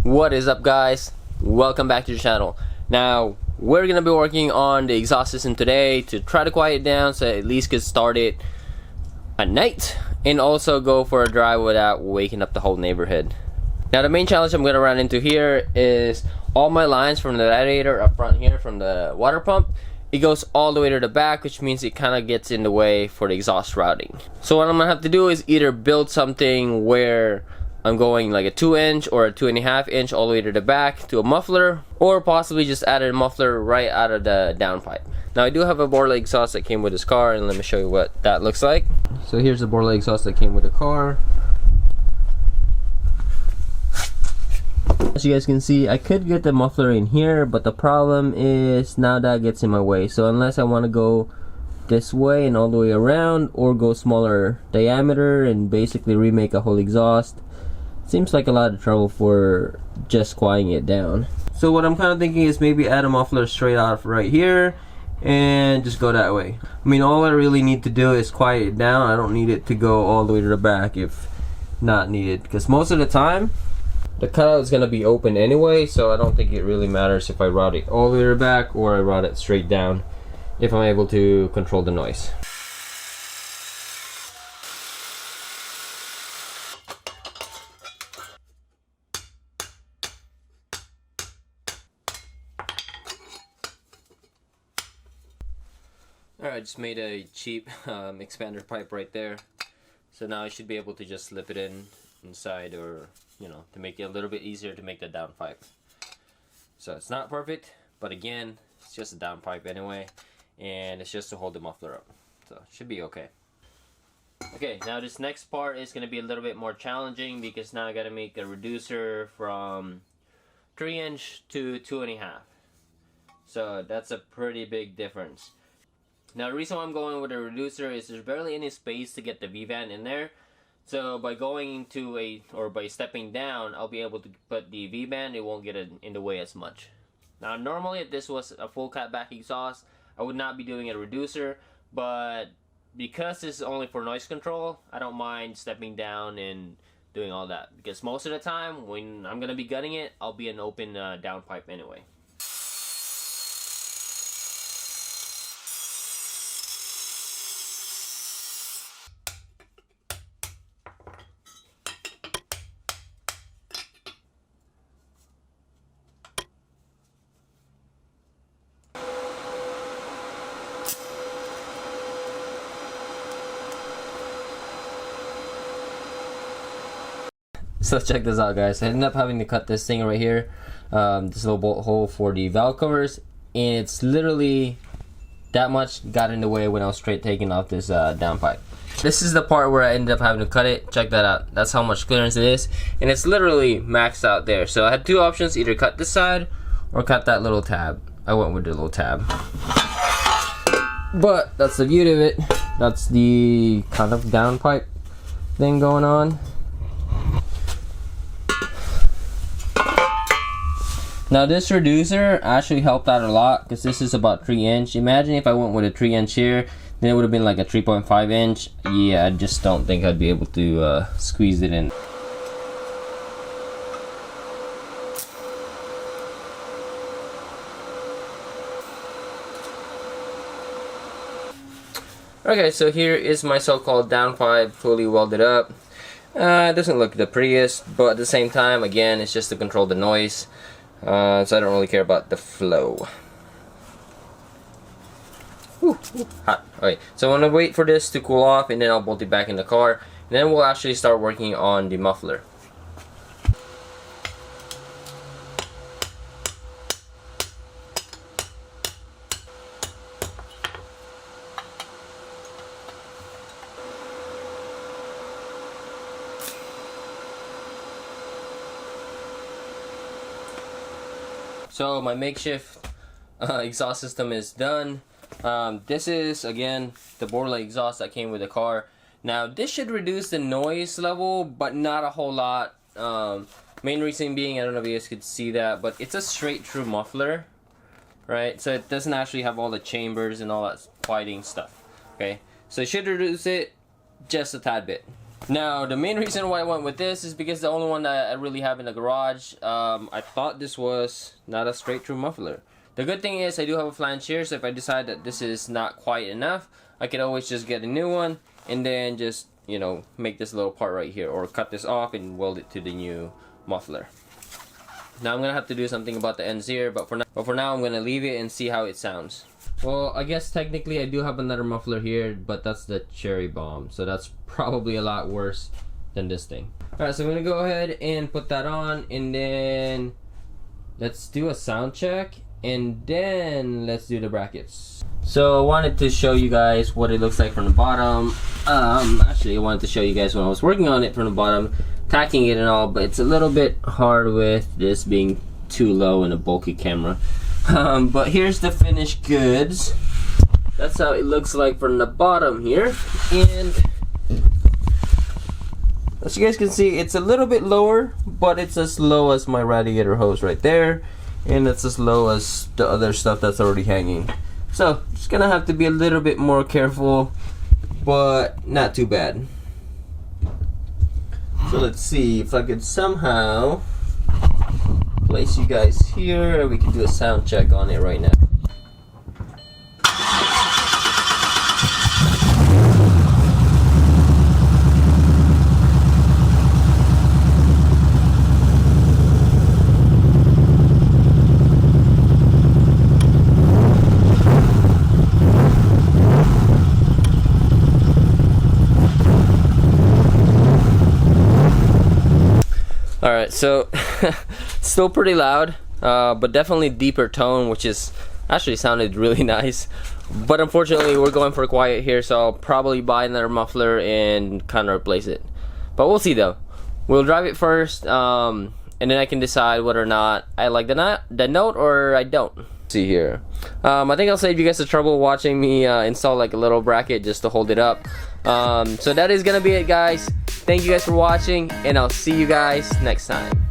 What is up, guys? Welcome back to the channel. Now we're gonna be working on the exhaust system today to try to quiet it down so at least get started at night and also go for a drive without waking up the whole neighborhood. Now the main challenge I'm gonna run into here is all my lines from the radiator up front here from the water pump, it goes all the way to the back, which means it kind of gets in the way for the exhaust routing. So what I'm gonna have to do is either build something where I'm going like a 2-inch or a 2.5-inch all the way to the back to a muffler, or possibly just add a muffler right out of the downpipe. Now I do have a Borla exhaust that came with this car, and let me show you what that looks like. So here's the Borla exhaust that came with the car. As you guys can see, I could get the muffler in here, but the problem is now that gets in my way. So unless I want to go this way and all the way around, or go smaller diameter and basically remake a whole exhaust, seems like a lot of trouble for just quieting it down. So what I'm kind of thinking is maybe add a muffler straight off right here and just go that way. I mean, all I really need to do is quiet it down. I don't need it to go all the way to the back if not needed, because most of the time the cutout is going to be open anyway, so I don't think it really matters if I route it all the way to the back or I route it straight down if I'm able to control the noise. Alright, just made a cheap expander pipe right there. So now I should be able to just slip it inside, or to make it a little bit easier to make the down pipe. So it's not perfect, but again, it's just a down pipe anyway, and it's just to hold the muffler up. So it should be okay. Okay, now this next part is going to be a little bit more challenging because now I got to make a reducer from 3-inch to 2.5. So that's a pretty big difference. Now the reason why I'm going with a reducer is there's barely any space to get the V-van in there. So by going to by stepping down, I'll be able to put the V-band, it won't get in the way as much. Now normally if this was a full cut back exhaust, I would not be doing a reducer, but because this is only for noise control, I don't mind stepping down and doing all that, because most of the time when I'm going to be gutting it, I'll be an open downpipe anyway. So check this out, guys. I ended up having to cut this thing right here, this little bolt hole for the valve covers, and it's literally that much got in the way when I was straight taking off this downpipe. This is the part where I ended up having to cut it. Check that out. That's how much clearance it is, and it's literally maxed out there. So I had two options: either cut this side or cut that little tab. I went with the little tab, but that's the beauty of it. That's the kind of downpipe thing going on. Now this reducer actually helped out a lot because this is about 3-inch. Imagine if I went with a 3-inch here, then it would have been like a 3.5-inch. Yeah, I just don't think I'd be able to squeeze it in. Okay, so here is my so-called downpipe fully welded up. It doesn't look the prettiest, but at the same time, again, it's just to control the noise. So I don't really care about the flow. Ooh, hot. Okay, so I'm gonna wait for this to cool off, and then I'll bolt it back in the car. And then we'll actually start working on the muffler. So my makeshift exhaust system is done. This is again the Borla exhaust that came with the car. Now this should reduce the noise level, but not a whole lot. Main reason being, I don't know if you guys could see that, but it's a straight through muffler, right? So it doesn't actually have all the chambers and all that fighting stuff. Okay, so it should reduce it just a tad bit. Now, the main reason why I went with this is because the only one that I really have in the garage. I thought this was not a straight through muffler. The good thing is I do have a flange here, so if I decide that this is not quite enough, I can always just get a new one and then just, you know, make this little part right here, or cut this off and weld it to the new muffler. Now I'm gonna have to do something about the ends here, but for now I'm gonna leave it and see how it sounds. Well, I guess technically I do have another muffler here, but that's the Cherry Bomb, so that's probably a lot worse than this thing. Alright, so I'm gonna go ahead and put that on, and then let's do a sound check, and then let's do the brackets. So I wanted to show you guys what it looks like from the bottom. Actually I wanted to show you guys when I was working on it from the bottom, tacking it and all, but it's a little bit hard with this being too low in a bulky camera. But here's the finished goods. That's how it looks like from the bottom here, and as you guys can see, it's a little bit lower, but it's as low as my radiator hose right there, and it's as low as the other stuff that's already hanging. So just gonna have to be a little bit more careful, but not too bad. So let's see if I could somehow place you guys here, and we can do a sound check on it right now. Alright, so still pretty loud, but definitely deeper tone, which is actually sounded really nice. But unfortunately we're going for quiet here, so I'll probably buy another muffler and kind of replace it. But we'll see though. We'll drive it first, and then I can decide whether or not I like the note or I don't. Let's see here. I think I'll save you guys the trouble watching me install like a little bracket just to hold it up. So that is gonna be it, guys. Thank you guys for watching, and I'll see you guys next time.